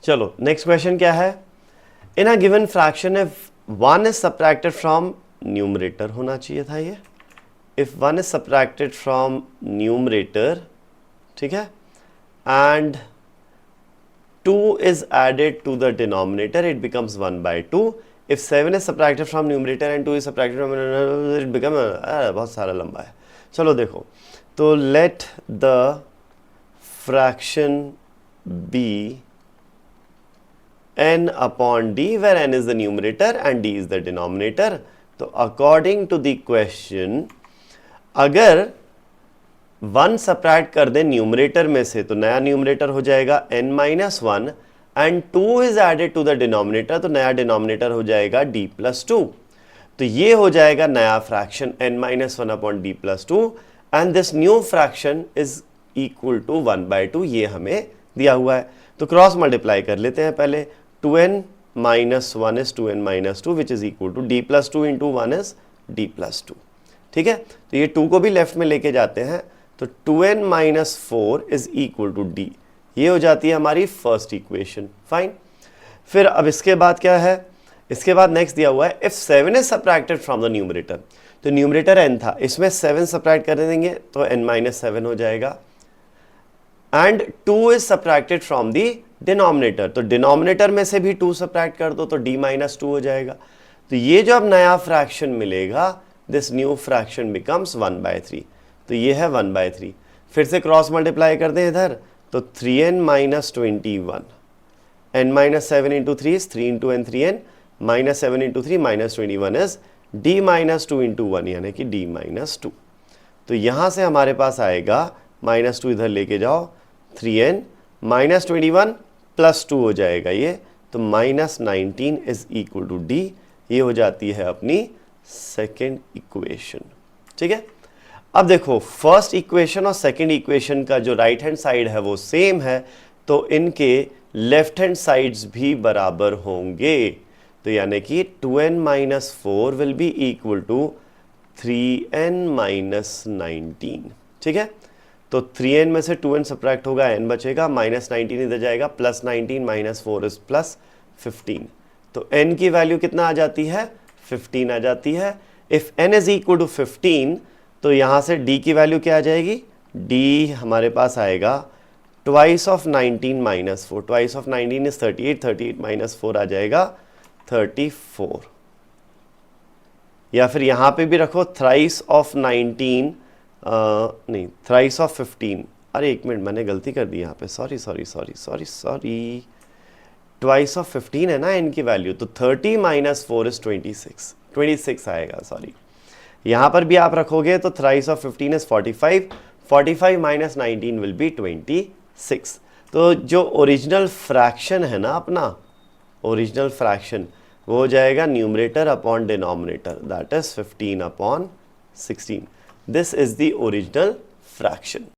चलो next question क्या है, in a given fraction if 1 is subtracted from numerator होना चाहिए था ये, if 1 is subtracted from numerator, ठीक है, and 2 is added to the denominator, it becomes 1 by 2. If 7 is subtracted from numerator and 2 is subtracted from denominator, it becomes बहुत सारा लंबा है। चलो देखो, तो let the fraction be n upon d, where n is the numerator and d is the denominator. तो according to the question, अगर 1 subtract कर दें न्यूमरेटर में से तो नया न्यूमरेटर हो जाएगा n minus one, and 2 is added to the denominator तो नया डिनोमिनेटर हो जाएगा d प्लस टू। तो ये हो जाएगा नया fraction n minus one upon D plus two, and this new fraction is equal to 1 by 2, ये हमें दिया हुआ है। तो क्रॉस मल्टीप्लाई कर लेते हैं पहले, 2n minus one is 2n minus two which is equal to d plus two into one is d plus two. ठीक है, तो ये 2 को भी लेफ्ट में लेके जाते हैं, तो 2n minus four is equal to D, ये हो जाती है हमारी फर्स्ट इक्वेशन। फाइन, फिर अब इसके बाद क्या है, इसके बाद नेक्स्ट दिया हुआ है if 7 is subtracted from the numerator, तो न्यूमरेटर n था, इसमें 7 सब्ट्रैक्ट कर देंगे तो n माइनस 7 हो जाएगा, and 2 is subtracted from the denominator, तो डिनोमिनेटर में से भी 2 सब्ट्रैक्ट कर दो तो d माइनस 2 हो जाएगा। तो ये जो अब नया फ्रैक्शन मिलेगा, this new fraction becomes 1 by 3, तो ये है 1 बाई 3। फिर से क्रॉस मल्टीप्लाई कर दें इधर, तो 3n minus 21, n minus 7 into 3 is 3 into n, 3n minus 7 into 3 minus 21 is d minus 2 into 1, यानी कि d माइनस 2। तो यहाँ से हमारे पास आएगा माइनस 2 इधर लेके जाओ, 3n माइनस 21 प्लस 2 हो जाएगा ये, तो minus 19 is equal to d, ये हो जाती है अपनी सेकेंड इक्वेशन। ठीक है, अब देखो फर्स्ट इक्वेशन और सेकंड इक्वेशन का जो राइट हैंड साइड है वो सेम है, तो इनके लेफ्ट हैंड साइड्स भी बराबर होंगे। तो यानी कि 2n minus four will be equal to 3n minus 19। ठीक है, तो 3n में से 2n सब्ट्रैक्ट होगा, n बचेगा, माइनस 19 इधर जाएगा, प्लस 19 माइनस 4 इज प्लस 15, तो n की वैल्यू कितना आ जाती है, 15 आ जाती है। If n is equal to 15, तो यहाँ से d की वैल्यू क्या आ जाएगी, d हमारे पास आएगा twice of 19 minus 4, twice of 19 is 38, 38 minus 4 आ जाएगा 34, या फिर यहाँ पे भी रखो थ्राइस ऑफ 19, नहीं थ्राइस ऑफ 15, अरे एक मिनट मैंने गलती कर दी यहाँ पे, सॉरी, ट्वाइस ऑफ 15 है ना n की वैल्यू, तो 30 माइनस 4 इज 26 आएगा, सॉरी। यहाँ पर भी आप रखोगे तो thrice of 15 is 45, 45 minus 19 will be 26। तो जो ओरिजिनल फ्रैक्शन है ना अपना, ओरिजिनल फ्रैक्शन वो हो जाएगा numerator upon denominator, that is 15 upon 16, this is the original fraction.